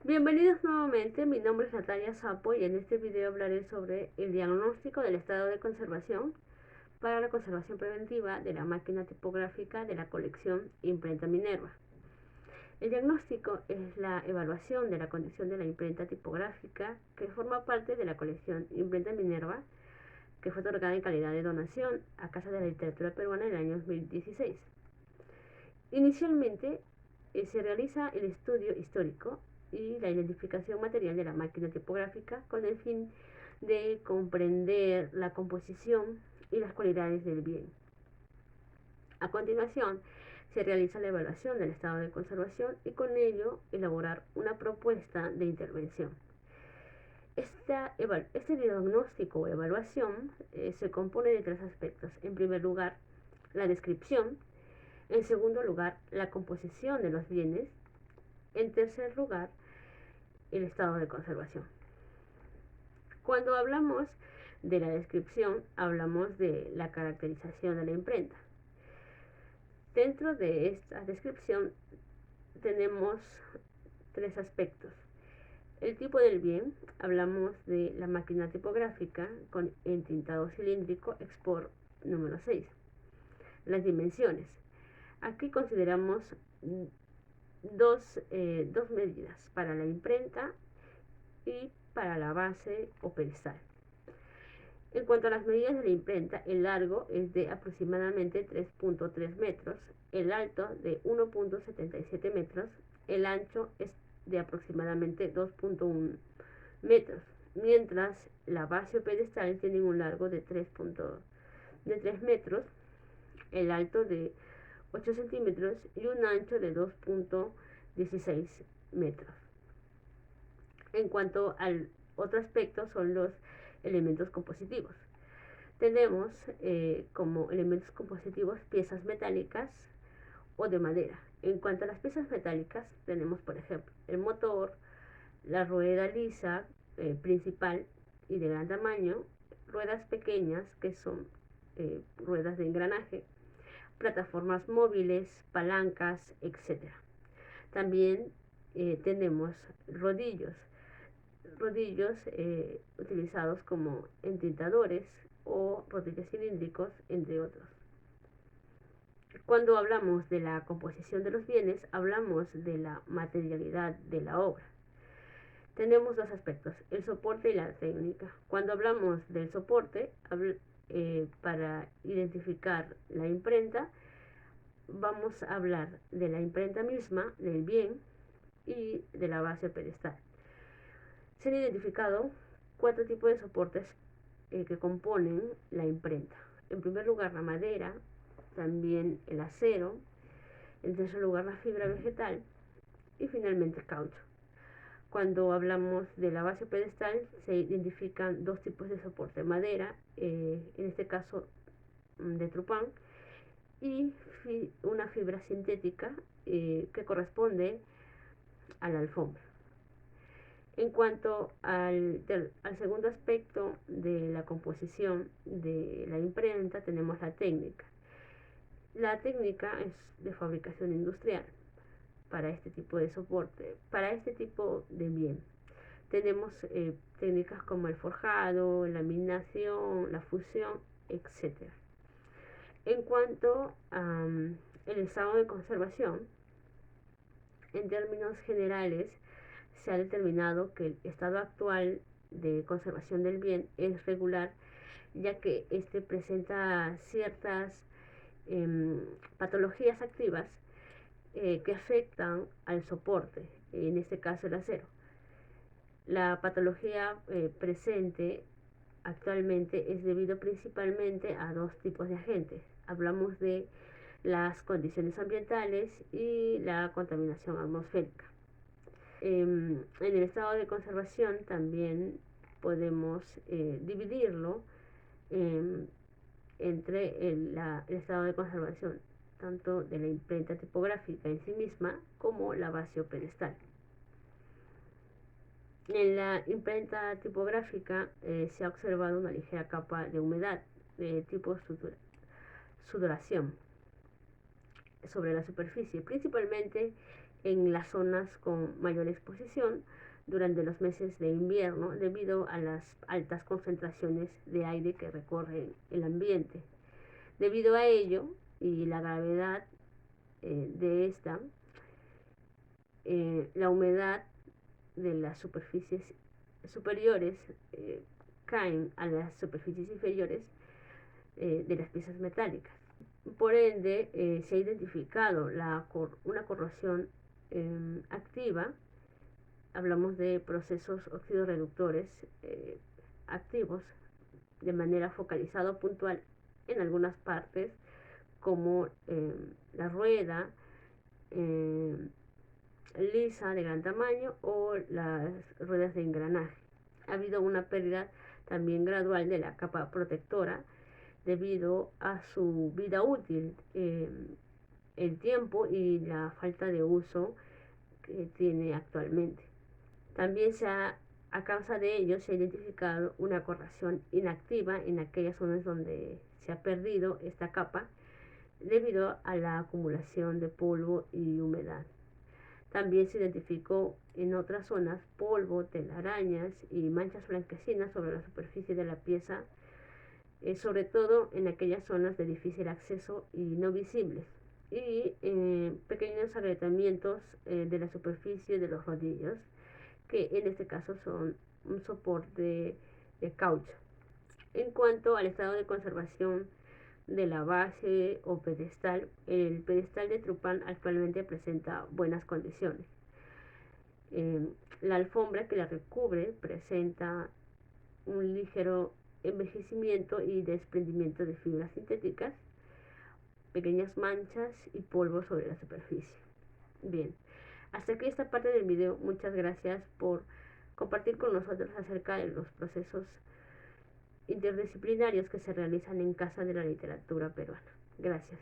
Bienvenidos nuevamente, mi nombre es Natalia Sapo y en este video hablaré sobre el diagnóstico del estado de conservación para la conservación preventiva de la máquina tipográfica de la colección Imprenta Minerva. El diagnóstico es la evaluación de la condición de la imprenta tipográfica que forma parte de la colección Imprenta Minerva, que fue otorgada en calidad de donación a Casa de la Literatura Peruana en el año 2016. Inicialmente se realiza el estudio histórico y la identificación material de la máquina tipográfica con el fin de comprender la composición y las cualidades del bien. A continuación, se realiza la evaluación del estado de conservación y con ello elaborar una propuesta de intervención. Este diagnóstico o evaluación se compone de tres aspectos. En primer lugar, la descripción. En segundo lugar, la composición de los bienes. En tercer lugar, el estado de conservación. Cuando hablamos de la descripción, hablamos de la caracterización de la imprenta. Dentro de esta descripción tenemos tres aspectos. El tipo del bien, hablamos de la máquina tipográfica con entintado cilíndrico Export número 6. Las dimensiones. Aquí consideramos dos medidas para la imprenta y para la base o pedestal. En cuanto a las medidas de la imprenta, el largo es de aproximadamente 3.3 metros, el alto de 1.77 metros, el ancho es de aproximadamente 2.1 metros, mientras la base o pedestal tiene un largo de 3 metros, el alto de 8 centímetros y un ancho de 2.16 metros. En cuanto al otro aspecto son los elementos compositivos. Tenemos como elementos compositivos piezas metálicas o de madera. En cuanto a las piezas metálicas, tenemos por ejemplo el motor, la rueda lisa principal y de gran tamaño, ruedas pequeñas que son ruedas de engranaje, plataformas móviles, palancas, etc. También tenemos rodillos utilizados como entintadores o rodillos cilíndricos, entre otros. Cuando hablamos de la composición de los bienes, hablamos de la materialidad de la obra. Tenemos dos aspectos, el soporte y la técnica. Cuando hablamos del soporte, para identificar la imprenta, vamos a hablar de la imprenta misma, del bien y de la base pedestal. Se han identificado 4 tipos de soportes que componen la imprenta. En primer lugar, la madera, también el acero, en tercer lugar, la fibra vegetal y finalmente el caucho. Cuando hablamos de la base pedestal, se identifican 2 tipos de soporte: madera, en este caso de trupán, y una fibra sintética que corresponde a la alfombra. En cuanto al segundo aspecto de la composición de la imprenta, tenemos la técnica. La técnica es de fabricación industrial para este tipo de soporte, para este tipo de bien. Tenemos técnicas como el forjado, la laminación, la fusión, etc. En cuanto al estado de conservación, en términos generales, se ha determinado que el estado actual de conservación del bien es regular, ya que este presenta ciertas patologías activas que afectan al soporte, en este caso el acero. La patología presente actualmente es debido principalmente a 2 tipos de agentes. Hablamos de las condiciones ambientales y la contaminación atmosférica. En el estado de conservación también podemos dividirlo entre el estado de conservación tanto de la imprenta tipográfica en sí misma como la base o pedestal. En la imprenta tipográfica se ha observado una ligera capa de humedad de tipo sudoración sobre la superficie, principalmente en las zonas con mayor exposición durante los meses de invierno debido a las altas concentraciones de aire que recorren el ambiente. Debido a ello y la gravedad de esta, la humedad de las superficies superiores caen a las superficies inferiores de las piezas metálicas. Por ende, se ha identificado una corrosión activa. Hablamos de procesos oxidorreductores activos de manera focalizada o puntual en algunas partes, como la rueda lisa de gran tamaño o las ruedas de engranaje. Ha habido una pérdida también gradual de la capa protectora debido a su vida útil, el tiempo y la falta de uso que tiene actualmente. También a causa de ello se ha identificado una corrosión inactiva en aquellas zonas donde se ha perdido esta capa debido a la acumulación de polvo y humedad. También se identificó en otras zonas polvo, telarañas y manchas blanquecinas sobre la superficie de la pieza, sobre todo en aquellas zonas de difícil acceso y no visibles, y pequeños agrietamientos de la superficie de los rodillos, que en este caso son un soporte de caucho. En cuanto al estado de conservación de la base o pedestal, el pedestal de Trupán actualmente presenta buenas condiciones. La alfombra que la recubre presenta un ligero envejecimiento y desprendimiento de fibras sintéticas, pequeñas manchas y polvo sobre la superficie. Bien, hasta aquí esta parte del video. Muchas gracias por compartir con nosotros acerca de los procesos interdisciplinarios que se realizan en Casa de la Literatura Peruana. Gracias.